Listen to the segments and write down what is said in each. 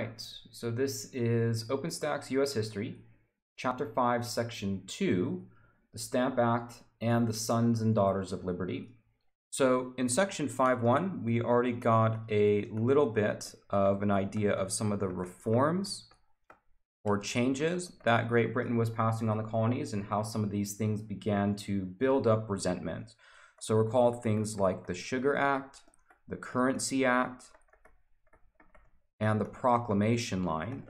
right, so this is Openstax U.S. History, Chapter 5, Section 2, the Stamp Act and the Sons and Daughters of Liberty. So in Section 5.1, we already got a little bit of an idea of some of the reforms or changes that Great Britain was passing on the colonies and how some of these things began to build up resentment. So recall things like the Sugar Act, the Currency Act, and the Proclamation Line,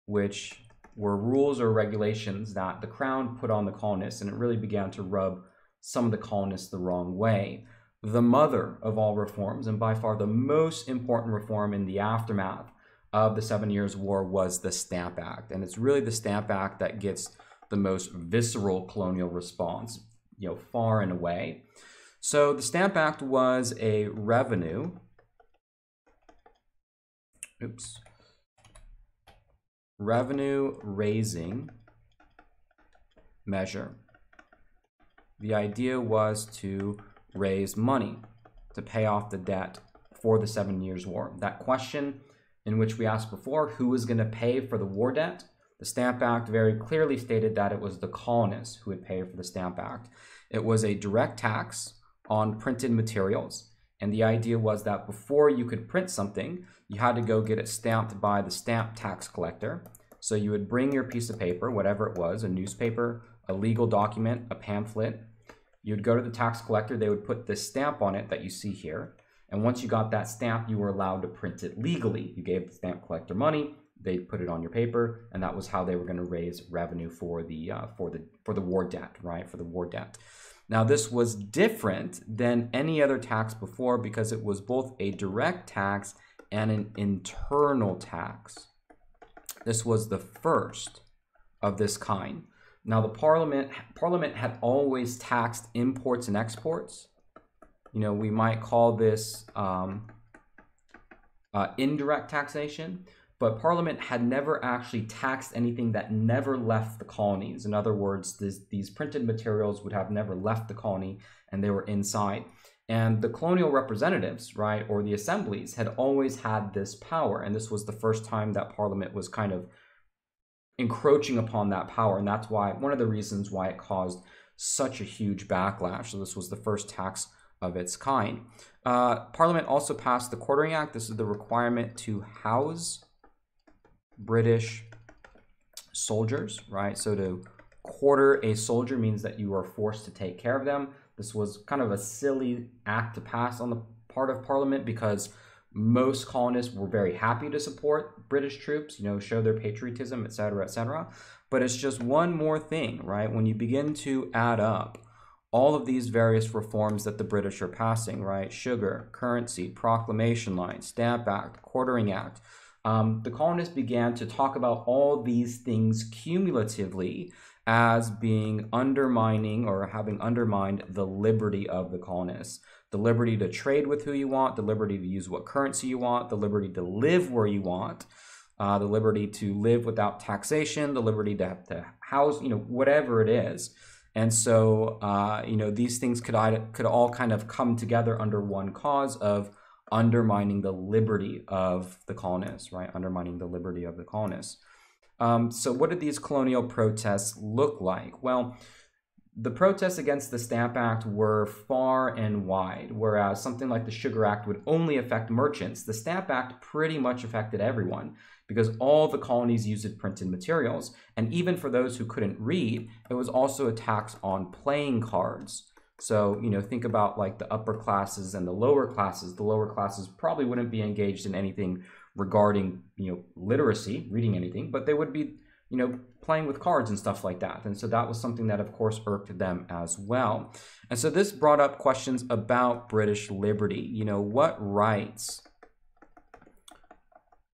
which were rules or regulations that the Crown put on the colonists, and it really began to rub some of the colonists the wrong way. The mother of all reforms, and by far the most important reform in the aftermath of the 7 Years' War, was the Stamp Act. And it's really the Stamp Act that gets the most visceral colonial response, far and away. So the Stamp Act was a revenue-raising measure. The idea was to raise money to pay off the debt for the 7 Years' War. That question in which we asked before, who was going to pay for the war debt? The Stamp Act very clearly stated that it was the colonists who would pay for the Stamp Act. It was a direct tax on printed materials. And the idea was that before you could print something, you had to go get it stamped by the stamp tax collector. So you would bring your piece of paper, whatever it was, a newspaper, a legal document, a pamphlet. You'd go to the tax collector, they would put this stamp on it that you see here. And once you got that stamp, you were allowed to print it legally. You gave the stamp collector money, they put it on your paper, and that was how they were going to raise revenue for the war debt, right? For the war debt. Now, this was different than any other tax before because it was both a direct tax and an internal tax. This was the first of this kind. Now, the Parliament had always taxed imports and exports. We might call this indirect taxation, but Parliament had never actually taxed anything that never left the colonies. In other words, these printed materials would have never left the colony and they were inside. And the colonial representatives, right, or the assemblies had always had this power. And this was the first time that Parliament was kind of encroaching upon that power. And that's why, one of the reasons why it caused such a huge backlash. So this was the first tax of its kind. Parliament also passed the Quartering Act. This is the requirement to house British soldiers, right? So to quarter a soldier means that you are forced to take care of them. This was kind of a silly act to pass on the part of Parliament because most colonists were very happy to support British troops, show their patriotism, etc., etc. But it's just one more thing, right? When you begin to add up all of these various reforms that the British are passing, right? Sugar, Currency, Proclamation Line, Stamp Act, Quartering Act. The colonists began to talk about all these things cumulatively as being undermining or having undermined the liberty of the colonists. The liberty to trade with who you want, the liberty to use what currency you want, the liberty to live where you want, the liberty to live without taxation, the liberty to have to house, whatever it is. And so, these things could all kind of come together under one cause of undermining the liberty of the colonists, right? Undermining the liberty of the colonists. So what did these colonial protests look like? Well, the protests against the Stamp Act were far and wide, whereas something like the Sugar Act would only affect merchants. The Stamp Act pretty much affected everyone because all the colonies used printed materials. And even for those who couldn't read, it was also a tax on playing cards. So, think about like the upper classes and the lower classes. The lower classes probably wouldn't be engaged in anything regarding, literacy, reading anything, but they would be, playing with cards and stuff like that. And so that was something that, of course, irked them as well. And so this brought up questions about British liberty. What rights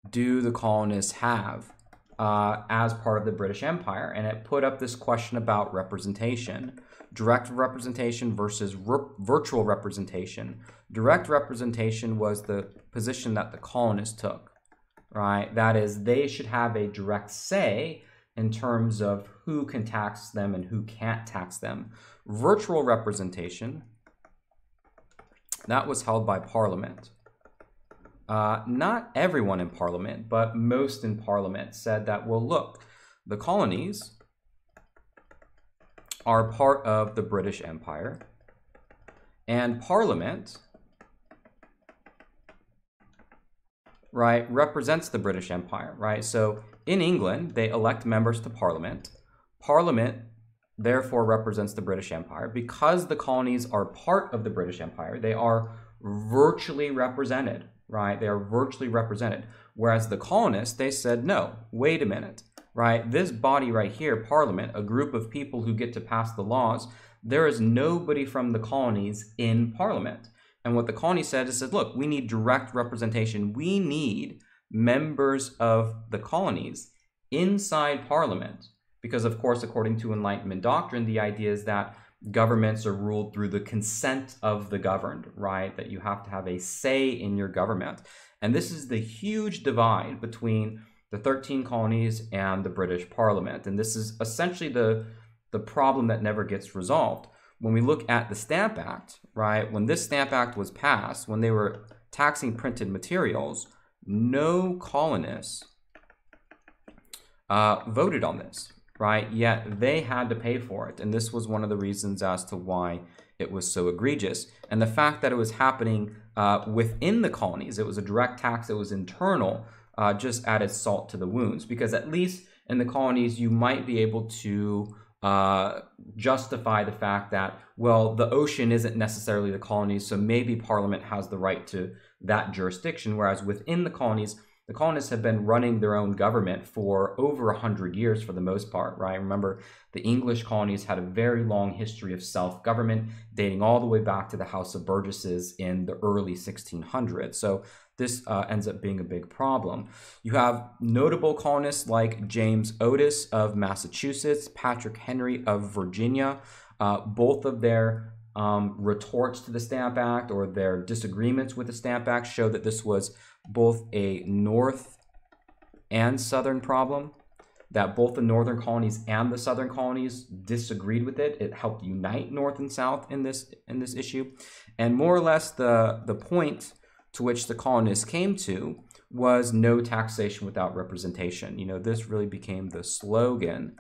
do the colonists have as part of the British Empire? And it put up this question about representation. Direct representation versus virtual representation. Direct representation was the position that the colonists took, right? That is, they should have a direct say in terms of who can tax them and who can't tax them. Virtual representation, that was held by Parliament. not everyone in Parliament, but most in Parliament said that, well, look, the colonies are part of the British Empire, and Parliament, right, represents the British Empire, right? So in England, they elect members to Parliament. Parliament therefore represents the British Empire. Because the colonies are part of the British Empire, they are virtually represented, right? They are virtually represented. Whereas the colonists, they said, no, wait a minute, right? This body right here, Parliament, a group of people who get to pass the laws, there is nobody from the colonies in Parliament. And what the colony said is, look, we need direct representation. We need members of the colonies inside Parliament. Because, of course, according to Enlightenment doctrine, the idea is that governments are ruled through the consent of the governed, right? That you have to have a say in your government. And this is the huge divide between the 13 colonies and the British Parliament. And this is essentially the problem that never gets resolved. When we look at the Stamp Act, right? When this Stamp Act was passed, when they were taxing printed materials, no colonists voted on this, right? Yet they had to pay for it. And this was one of the reasons as to why it was so egregious. And the fact that it was happening within the colonies, it was a direct tax, it was internal, just added salt to the wounds. Because at least in the colonies, you might be able to justify the fact that, well, the ocean isn't necessarily the colonies, so maybe Parliament has the right to that jurisdiction. Whereas within the colonies have been running their own government for over 100 years for the most part, right? Remember, the English colonies had a very long history of self-government dating all the way back to the House of Burgesses in the early 1600s. So this ends up being a big problem. You have notable colonists like James Otis of Massachusetts, Patrick Henry of Virginia. Both of their retorts to the Stamp Act or their disagreements with the Stamp Act show that this was both a North and Southern problem, that both the Northern colonies and the Southern colonies disagreed with it. It helped unite North and South in this issue. And more or less the point to which the colonists came to was no taxation without representation. You know, this really became the slogan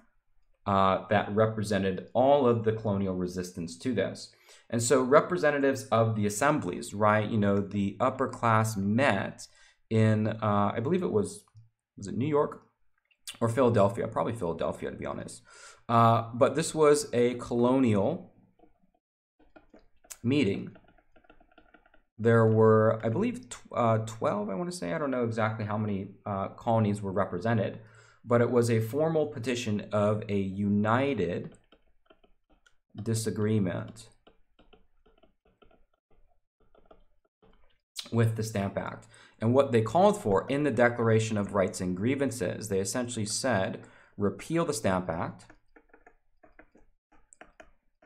that represented all of the colonial resistance to this. And so representatives of the assemblies, right, you know, the upper class met in, I believe it was it New York or Philadelphia? Probably Philadelphia, to be honest. But this was a colonial meeting. There were, I believe, 12, I want to say. I don't know exactly how many colonies were represented. But it was a formal petition of a united disagreement with the Stamp Act. And what they called for in the Declaration of Rights and Grievances, they essentially said, repeal the Stamp Act.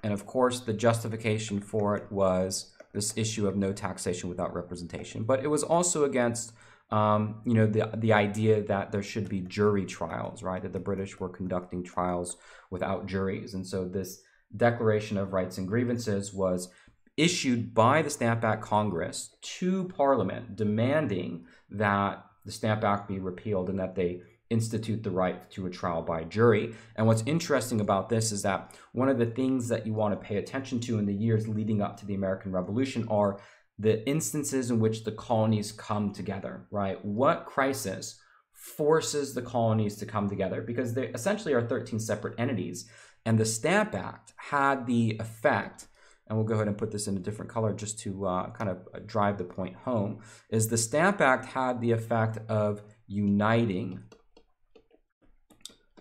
And of course, the justification for it was this issue of no taxation without representation. But it was also against you know, the idea that there should be jury trials, right? That the British were conducting trials without juries. And so this Declaration of Rights and Grievances was issued by the Stamp Act Congress to Parliament, demanding that the Stamp Act be repealed and that they institute the right to a trial by jury. And what's interesting about this is that one of the things that you want to pay attention to in the years leading up to the American Revolution are the instances in which the colonies come together, right? What crisis forces the colonies to come together? Because they essentially are 13 separate entities. And the Stamp Act had the effect, and we'll go ahead and put this in a different color just to kind of drive the point home, is the Stamp Act had the effect of uniting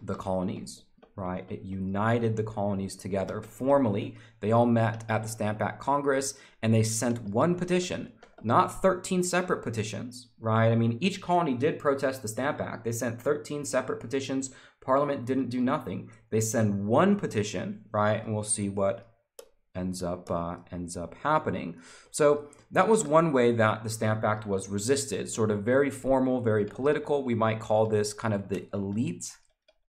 the colonies, right? It united the colonies together formally. They all met at the Stamp Act Congress and they sent one petition, not 13 separate petitions, right? I mean, each colony did protest the Stamp Act. They sent 13 separate petitions. Parliament didn't do nothing. They send one petition, right? And we'll see what ends up happening. So that was one way that the Stamp Act was resisted, sort of very formal, very political. We might call this kind of the elite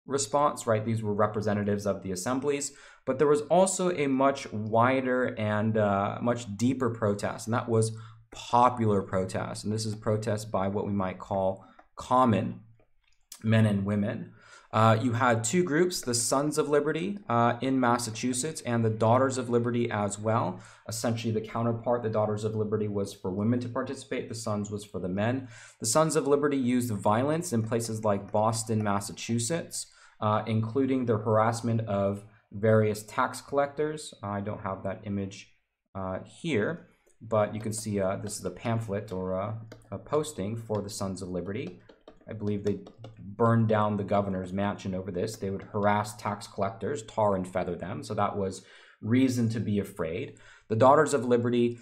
response, right? These were representatives of the assemblies, but there was also a much wider and much deeper protest, and that was popular protests. And this is protests by what we might call common men and women. You had two groups, the Sons of Liberty in Massachusetts and the Daughters of Liberty as well. Essentially the counterpart, the Daughters of Liberty was for women to participate, the Sons was for the men. The Sons of Liberty used violence in places like Boston, Massachusetts, including the harassment of various tax collectors. I don't have that image here, but you can see this is a pamphlet or a posting for the Sons of Liberty. I believe they burned down the governor's mansion over this. They would harass tax collectors, tar and feather them. So that was reason to be afraid. The Daughters of Liberty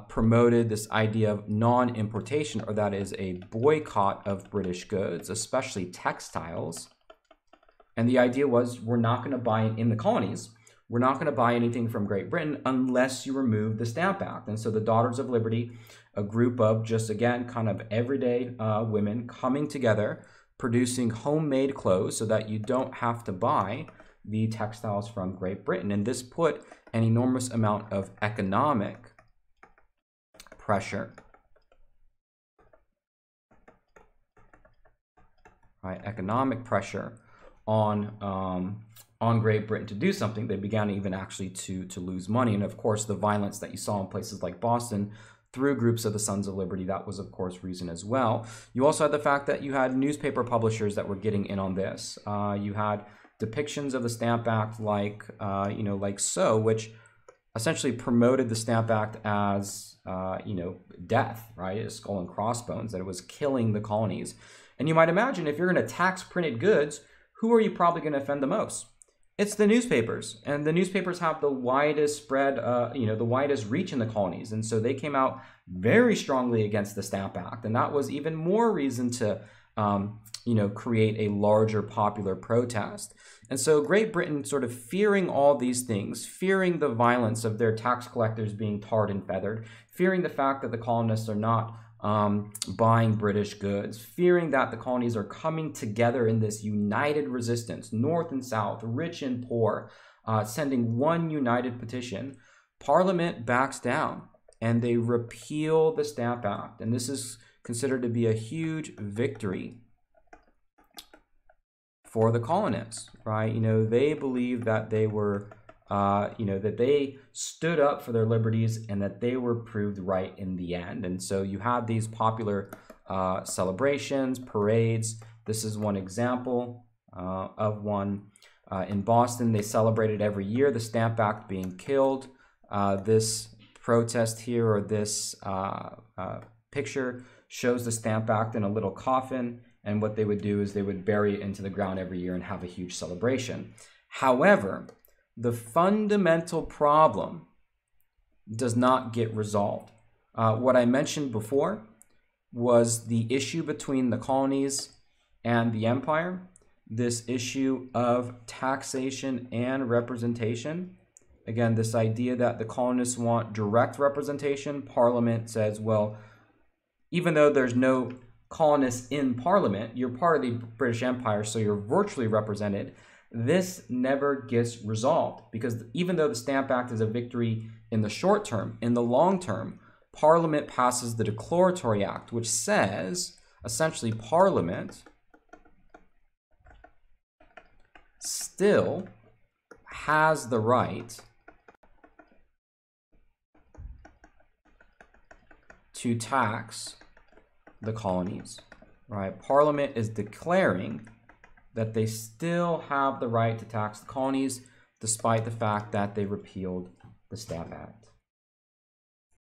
promoted this idea of non-importation, or that is a boycott of British goods, especially textiles. And the idea was, we're not going to buy in the colonies. We're not going to buy anything from Great Britain unless you remove the Stamp Act. And so the Daughters of Liberty, a group of just, again, kind of everyday women coming together, producing homemade clothes so that you don't have to buy the textiles from Great Britain. And this put an enormous amount of economic pressure, right? Economic pressure on Great Britain to do something. They began even actually to lose money. And of course, the violence that you saw in places like Boston through groups of the Sons of Liberty, that was of course reason as well. You also had the fact that you had newspaper publishers that were getting in on this. You had depictions of the Stamp Act like, like so, which essentially promoted the Stamp Act as, death, right? A skull and crossbones, that it was killing the colonies. And you might imagine, if you're going to tax printed goods, who are you probably going to offend the most? It's the newspapers, and the newspapers have the widest spread, the widest reach in the colonies, and so they came out very strongly against the Stamp Act, and that was even more reason to, create a larger popular protest. And so Great Britain, sort of fearing all these things, fearing the violence of their tax collectors being tarred and feathered, fearing the fact that the colonists are not buying British goods, fearing that the colonies are coming together in this united resistance, North and South, rich and poor, sending one united petition, Parliament backs down and they repeal the Stamp Act. And this is considered to be a huge victory for the colonists, right? They believe that they were that they stood up for their liberties and that they were proved right in the end. And so you have these popular celebrations, parades. This is one example of one in Boston. They celebrated every year the Stamp Act being killed. This protest here, or this picture, shows the Stamp Act in a little coffin. And what they would do is they would bury it into the ground every year and have a huge celebration. However, the fundamental problem does not get resolved. What I mentioned before was the issue between the colonies and the empire, this issue of taxation and representation. Again, this idea that the colonists want direct representation. Parliament says, well, even though there's no colonists in Parliament, you're part of the British Empire, so you're virtually represented. This never gets resolved, because even though the Stamp Act is a victory in the short term, in the long term, Parliament passes the Declaratory Act, which says, essentially, Parliament still has the right to tax the colonies, right? Parliament is declaring that they still have the right to tax the colonies, despite the fact that they repealed the Stamp Act.